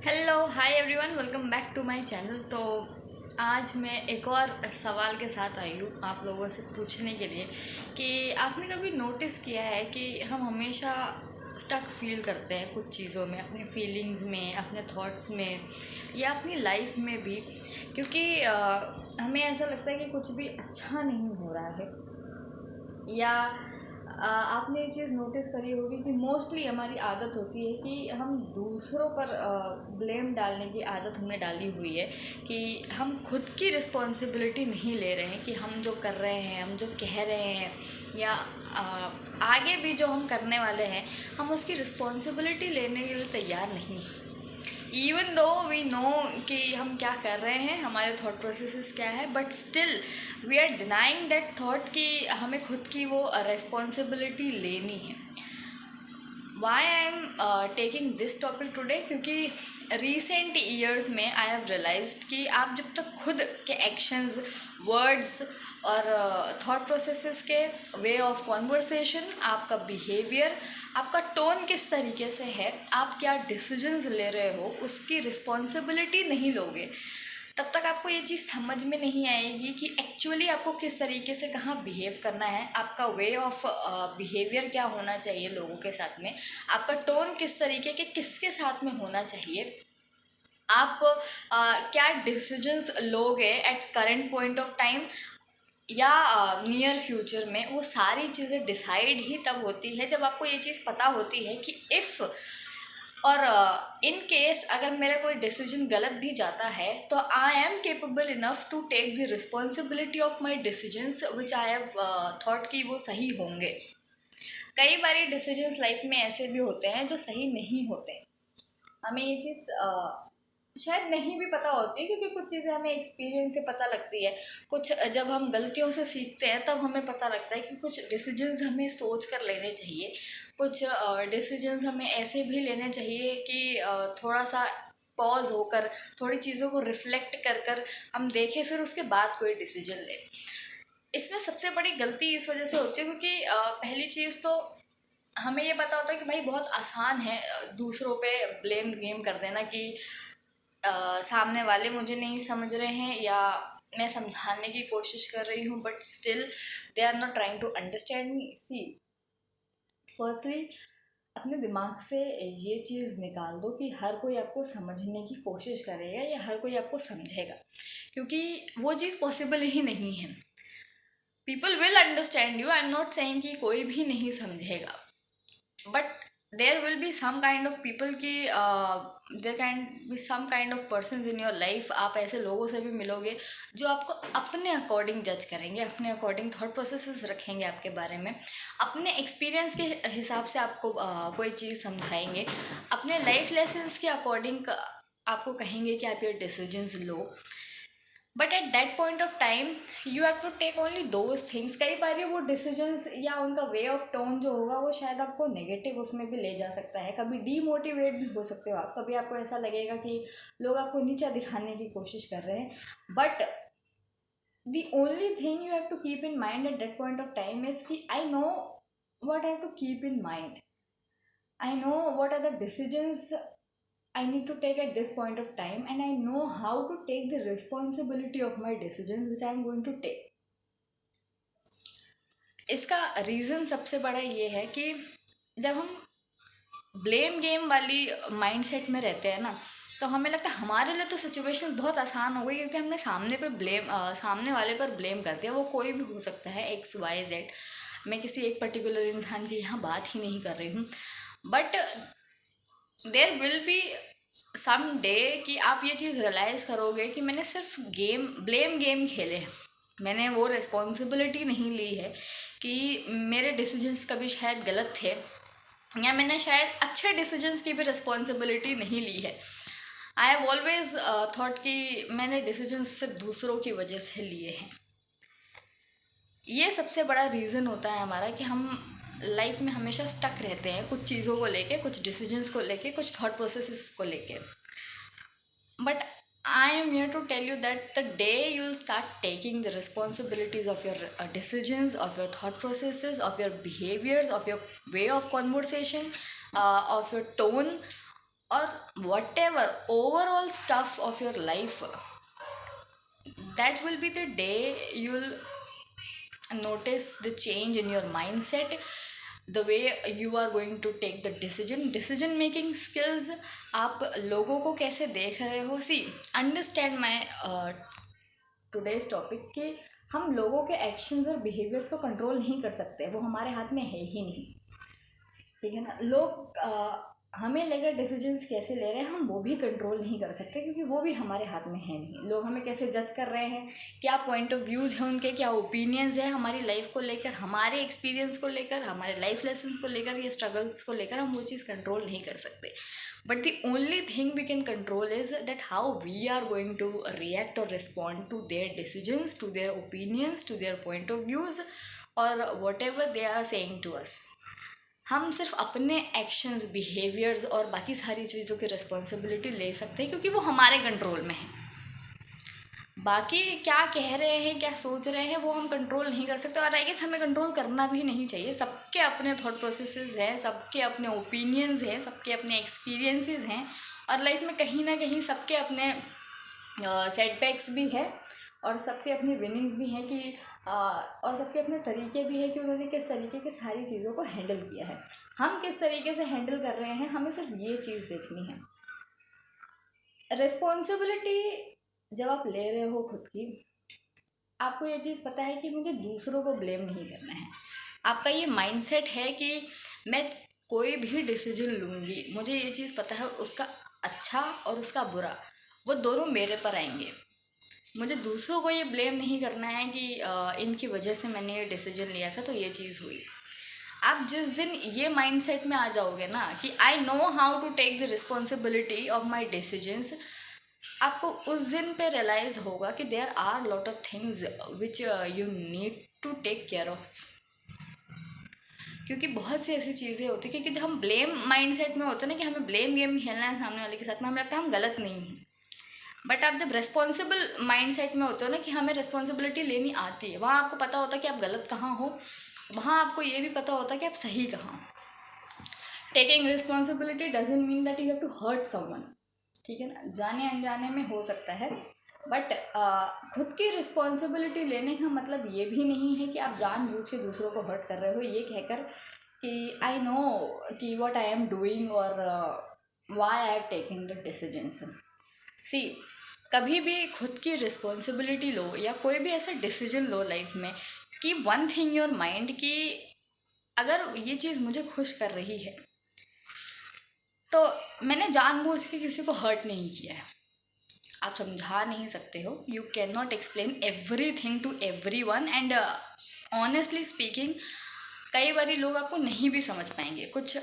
Hello hi everyone, welcome back to my channel. तो आज मैं एक और सवाल के साथ आई हूँ आप लोगों से पूछने के लिए कि आपने कभी नोटिस किया है कि हम हमेशा स्टक फील करते हैं कुछ चीज़ों में, अपनी फीलिंग्स में, अपने थॉट्स में या अपनी लाइफ में भी, क्योंकि हमें ऐसा लगता है कि कुछ भी अच्छा नहीं हो रहा है। या आपने ये चीज़ नोटिस करी होगी कि मोस्टली हमारी आदत होती है कि हम दूसरों पर ब्लेम डालने की आदत हमने डाली हुई है कि हम खुद की रिस्पॉन्सिबिलिटी नहीं ले रहे हैं कि हम जो कर रहे हैं, हम जो कह रहे हैं या आगे भी जो हम करने वाले हैं, हम उसकी रिस्पॉन्सिबिलिटी लेने के लिए तैयार नहीं हैं। इवन दो वी नो कि हम क्या कर रहे हैं, हमारे थॉट प्रोसेसेस क्या है, but still we are denying that thought कि हमें खुद की वो रिस्पॉन्सिबिलिटी लेनी है। Why I am taking this topic today, क्योंकि रिसेंट ईयर्स में आई हैव रियलाइज्ड कि आप जब तक खुद के एक्शंस, वर्ड्स और थॉट प्रोसेसेस के वे ऑफ कॉन्वर्सेशन, आपका बिहेवियर, आपका टोन किस तरीके से है, आप क्या डिसीजंस ले रहे हो, उसकी रिस्पॉन्सिबिलिटी नहीं लोगे, तब तक आपको ये चीज़ समझ में नहीं आएगी कि एक्चुअली आपको किस तरीके से कहाँ बिहेव करना है, आपका वे ऑफ बिहेवियर क्या होना चाहिए लोगों के साथ में, आपका टोन किस तरीके के किसके साथ में होना चाहिए, आप क्या डिसीजंस लोगे at current point of time या नियर फ्यूचर में। वो सारी चीज़ें डिसाइड ही तब होती है जब आपको ये चीज़ पता होती है कि इफ़ और इन केस अगर मेरा कोई डिसीजन गलत भी जाता है तो I am capable enough to take the responsibility of my decisions which I have thought कि वो सही होंगे। कई बारी डिसीजंस लाइफ में ऐसे भी होते हैं जो सही नहीं होते। हमें ये चीज़ शायद नहीं भी पता होती है, क्योंकि कुछ चीज़ें हमें एक्सपीरियंस से पता लगती है। कुछ जब हम गलतियों से सीखते हैं तब हमें पता लगता है कि कुछ डिसीजंस हमें सोच कर लेने चाहिए, कुछ डिसीजंस हमें ऐसे भी लेने चाहिए कि थोड़ा सा पॉज होकर, थोड़ी चीज़ों को रिफ्लेक्ट कर कर हम देखें, फिर उसके बाद कोई डिसीजन लें। इसमें सबसे बड़ी गलती इस वजह से होती है क्योंकि पहली चीज़ तो हमें ये पता होता है कि भाई बहुत आसान है दूसरों पे ब्लेम गेम कर देना कि सामने वाले मुझे नहीं समझ रहे हैं या मैं समझाने की कोशिश कर रही हूँ but still they are not trying to understand me. See, firstly अपने दिमाग से ये चीज़ निकाल दो कि हर कोई आपको समझने की कोशिश करेगा या हर कोई आपको समझेगा, क्योंकि वो चीज़ पॉसिबल ही नहीं है। People will understand you, I am not saying कि कोई भी नहीं समझेगा, but there will be some kind of people की there can be some kind of person in your life. आप ऐसे लोगों से भी मिलोगे जो आपको अपने अकॉर्डिंग जज करेंगे, अपने अकॉर्डिंग थॉट प्रोसेसेस रखेंगे आपके बारे में, अपने एक्सपीरियंस के हिसाब से आपको कोई चीज़ समझाएंगे, अपने लाइफ लेसन्स के अकॉर्डिंग आपको कहेंगे कि आप ये डिसीजंस लो। But at that point of time you have to take only those things. कई बार वो डिसीजंस या उनका वे ऑफ टोन जो होगा वो शायद आपको नेगेटिव उसमें भी ले जा सकता है, कभी डीमोटिवेट भी हो सकते हो आप, कभी आपको ऐसा लगेगा कि लोग आपको नीचा दिखाने की कोशिश कर रहे हैं। But the only thing you have to keep in mind at that point of time is कि I know what I have to keep in mind, I know what are the decisions I need to take at this point of time, and I know how to take the responsibility of my decisions which I am going to take. इसका reason सबसे बड़ा ये है कि जब हम blame game वाली mindset में रहते हैं ना, तो हमें लगता है हमारे लिए तो सिचुएशन बहुत आसान हो गई, क्योंकि हमने सामने वाले पर ब्लेम कर दिया। वो कोई भी हो सकता है, एक्स वाई जेड। मैं किसी एक पर्टिकुलर इंसान की यहाँ बात ही नहीं कर रही हूँ, but there will be some day कि आप ये चीज़ रियलाइज़ करोगे कि मैंने सिर्फ ब्लेम गेम खेले हैं, मैंने वो रिस्पॉन्सिबिलिटी नहीं ली है कि मेरे डिसीजंस कभी शायद गलत थे, या मैंने शायद अच्छे डिसीजंस की भी रिस्पॉन्सिबिलिटी नहीं ली है। आई हैव ऑलवेज थॉट कि मैंने डिसीजंस सिर्फ दूसरों की वजह से लिए हैं। ये सबसे बड़ा रीज़न होता है हमारा कि हम लाइफ में हमेशा स्टक रहते हैं कुछ चीज़ों को लेके, कुछ डिसीजंस को लेके, कुछ थॉट प्रोसेसेस को लेके। But I am here to tell you that the day you'll start taking the responsibilities of your decisions, of your thought processes, of your behaviors, of your way of conversation, of your tone, or whatever overall stuff of your life, that will be the day you'll notice the change in your mindset, the way you are going to take the decision making skills. आप लोगों को कैसे देख रहे हो, सी understand my today's topic कि हम लोगों के एक्शंस और बिहेवियर्स को कंट्रोल नहीं कर सकते, वो हमारे हाथ में है ही नहीं, ठीक है ना। लोग हमें लेकर डिसीजंस कैसे ले रहे हैं हम वो भी कंट्रोल नहीं कर सकते, क्योंकि वो भी हमारे हाथ में है नहीं। लोग हमें कैसे जज कर रहे हैं, क्या पॉइंट ऑफ व्यूज़ हैं उनके, क्या ओपिनियंस है हमारी लाइफ को लेकर, हमारे एक्सपीरियंस को लेकर, हमारे लाइफ लेसन को लेकर या स्ट्रगल्स को लेकर, हम वो चीज़ कंट्रोल नहीं कर सकते। But the only thing we can control is that how we are going to react और respond to their decisions, to their opinions, to their point of views और whatever they are saying to us. हम सिर्फ अपने actions, behaviours और बाकी सारी चीज़ों की रिस्पॉन्सिबिलिटी ले सकते हैं, क्योंकि वो हमारे कंट्रोल में है। बाकी क्या कह रहे हैं, क्या सोच रहे हैं, वो हम कंट्रोल नहीं कर सकते, और आई गेस हमें कंट्रोल करना भी नहीं चाहिए। सबके अपने थॉट प्रोसेसेस हैं, सबके अपने ओपिनियंस हैं, सबके अपने एक्सपीरियंसेस हैं, और लाइफ में कहीं ना कहीं सबके अपने सेटबैक्स भी है, और सबके अपने विनिंग्स भी हैं कि और सबके अपने तरीके भी हैं कि उन्होंने किस तरीके की सारी चीज़ों को हैंडल किया है। हम किस तरीके से हैंडल कर रहे हैं, हमें सिर्फ ये चीज़ देखनी है। रिस्पॉन्सिबिलिटी जब आप ले रहे हो खुद की, आपको ये चीज़ पता है कि मुझे दूसरों को ब्लेम नहीं करना है। आपका ये माइंडसेट है कि मैं कोई भी डिसीजन लूँगी, मुझे ये चीज़ पता है उसका अच्छा और उसका बुरा वो दोनों मेरे पर आएंगे। मुझे दूसरों को ये ब्लेम नहीं करना है कि इनकी वजह से मैंने ये डिसीजन लिया था तो ये चीज़ हुई। आप जिस दिन ये माइंडसेट में आ जाओगे ना कि I know how to take the responsibility of my decisions, आपको उस दिन पे रियलाइज़ होगा कि there are lot of things which you need to take care of. क्योंकि बहुत सी ऐसी चीज़ें होती हैं, क्योंकि जब हम ब्लेम माइंडसेट में होते हैं ना कि हमें ब्लेम गेम खेलना है सामने वाले के साथ में, हमें लगता है हम गलत नहीं हैं। बट आप जब रेस्पॉन्सिबल माइंडसेट में होते हो ना कि हमें रिस्पॉन्सिबिलिटी लेनी आती है, वहाँ आपको पता होता है कि आप गलत कहाँ हो, वहाँ आपको ये भी पता होता है कि आप सही कहाँ हो। Taking responsibility doesn't mean that you have to hurt someone, ठीक है ना, जाने अनजाने में हो सकता है। बट खुद की रिस्पॉन्सिबिलिटी लेने का मतलब ये भी नहीं है कि आप जानबूझ के दूसरों को हर्ट कर रहे हो, ये कहकर कि आई नो कि व्हाट आई एम डूइंग और why I have taking the decisions. See कभी भी खुद की रिस्पॉन्सिबिलिटी लो या कोई भी ऐसा डिसीजन लो लाइफ में कि वन थिंग योर माइंड कि अगर ये चीज़ मुझे खुश कर रही है तो मैंने जानबूझ के किसी को हर्ट नहीं किया है। आप समझा नहीं सकते हो, you cannot explain everything to everyone, and honestly speaking कई बार लोग आपको नहीं भी समझ पाएंगे। कुछ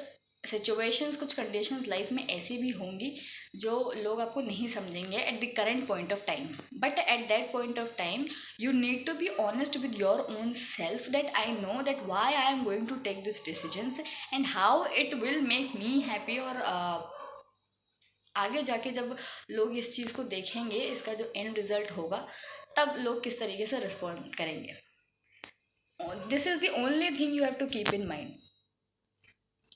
सिचुएशंस, कुछ कंडीशंस लाइफ में ऐसी भी होंगी जो लोग आपको नहीं समझेंगे at the current point of time, but at that point of time you need to be honest with your own self that I know that why I am going to take this decisions and how it will make me happy. और आगे जाके जब लोग इस चीज़ को देखेंगे, इसका जो एंड रिजल्ट होगा, तब लोग किस तरीके से रिस्पॉन्ड करेंगे। This is the only thing you have to keep in mind.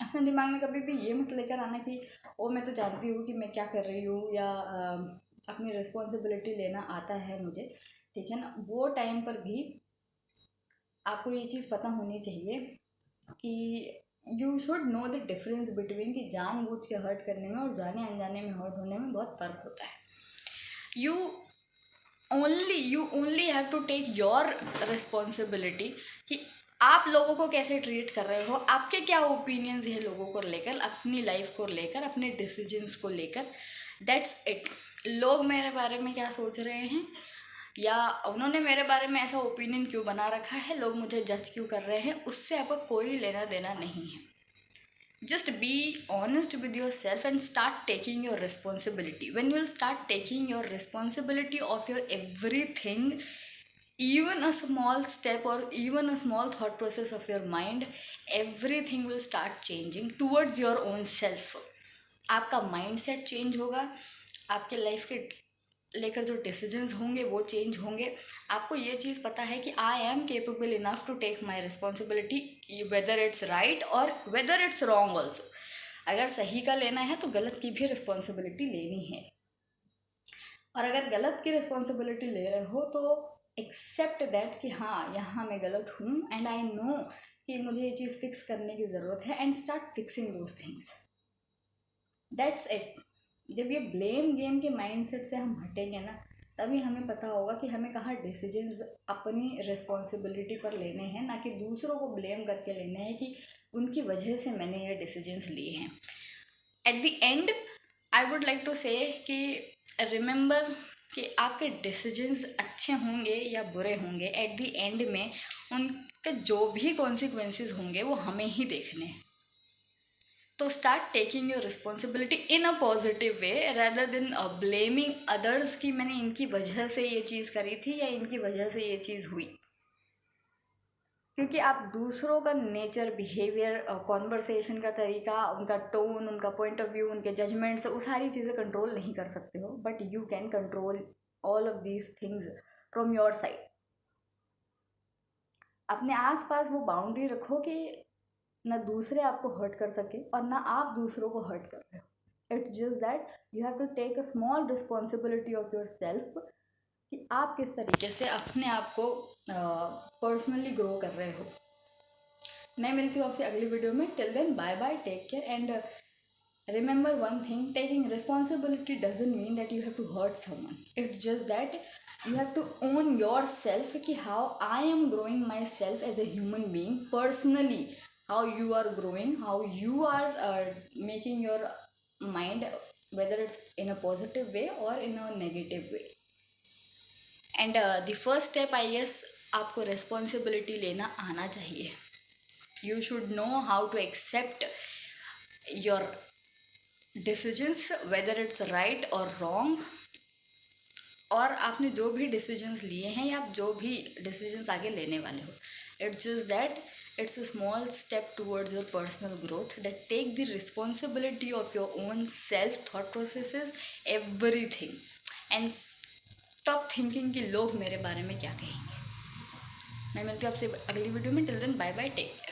अपने दिमाग में कभी भी ये मत लेकर आना कि ओ मैं तो जानती हूँ कि मैं क्या कर रही हूँ, या अपनी रिस्पॉन्सिबिलिटी लेना आता है मुझे, ठीक है ना। वो टाइम पर भी आपको ये चीज़ पता होनी चाहिए कि you should know the difference between कि जानबूझ के हर्ट करने में और जाने अनजाने में हर्ट होने में बहुत फ़र्क होता है। You only have to take your responsibility कि आप लोगों को कैसे ट्रीट कर रहे हो, आपके क्या ओपिनियंस हैं लोगों को लेकर, अपनी लाइफ को लेकर, अपने डिसीजंस को लेकर, दैट्स इट। लोग मेरे बारे में क्या सोच रहे हैं या उन्होंने मेरे बारे में ऐसा ओपिनियन क्यों बना रखा है, लोग मुझे जज क्यों कर रहे हैं, उससे आपको कोई लेना देना नहीं है। Just be honest with yourself and start taking your responsibility. When you'll start taking your responsibility of your everything, even a small step or even a small thought process of your mind, everything will start changing towards your own self. आपका mindset change होगा, आपके life के लेकर जो decisions होंगे वो change होंगे। आपको ये चीज़ पता है कि I am capable enough to take my responsibility, whether it's right और वेदर इट्स रॉन्ग ऑल्सो। अगर सही का लेना है तो गलत की भी रिस्पॉन्सिबिलिटी लेनी है, और अगर गलत की रिस्पॉन्सिबिलिटी ले रहे हो तो एक्सेप्ट दैट कि हाँ यहाँ मैं गलत हूँ एंड आई नो कि मुझे ये चीज़ फिक्स करने की ज़रूरत है, and start fixing those things. That's it. जब ये ब्लेम गेम के माइंडसेट से हम हटेंगे ना, तभी हमें पता होगा कि हमें कहाँ डिसीजंस अपनी रिस्पॉन्सिबिलिटी पर लेने हैं, ना कि दूसरों को ब्लेम करके लेने हैं कि उनकी वजह से मैंने ये डिसीजंस लिए हैं। At the end I would like to say कि रिमेंबर कि आपके डिसीजंस अच्छे होंगे या बुरे होंगे, एट द एंड में उनके जो भी कॉन्सिक्वेंसेस होंगे वो हमें ही देखने हैं। तो start taking your responsibility in a positive way rather than blaming others कि मैंने इनकी वजह से ये चीज़ करी थी या इनकी वजह से ये चीज़ हुई। क्योंकि आप दूसरों का नेचर, बिहेवियर, कॉन्वर्सेशन का तरीका, उनका टोन, उनका पॉइंट ऑफ व्यू, उनके जजमेंट्स, वो सारी चीज़ें कंट्रोल नहीं कर सकते हो, but you can control all of these things from your side. अपने आसपास वो बाउंड्री रखो कि ना दूसरे आपको हर्ट कर सके और ना आप दूसरों को हर्ट कर रहे हो। It's just that you have to take a small responsibility of your self कि आप किस तरीके से अपने आप को पर्सनली ग्रो कर रहे हो। मैं मिलती हूँ आपसे अगली वीडियो में। Till then bye bye, take care and remember one thing, taking responsibility doesn't mean that you have to hurt someone. It's just that you have to own yourself कि how I am growing myself as a human being personally, how you are growing, how you are making your mind, whether it's in a positive way or in a negative way. And the first step I guess, आपको responsibility लेना आना चाहिए. You should know how to accept your decisions, weather it's right और wrong, और आपने जो भी decisions लिए हैं या आप जो भी डिसीजंस आगे लेने वाले हो, it's just that it's a small step towards your personal growth, that take the responsibility of your own self, thought processes, everything, and stop thinking कि लोग मेरे बारे में क्या कहेंगे। मैं मिलती हूँ आपसे अगली वीडियो में। Till then bye bye, take care.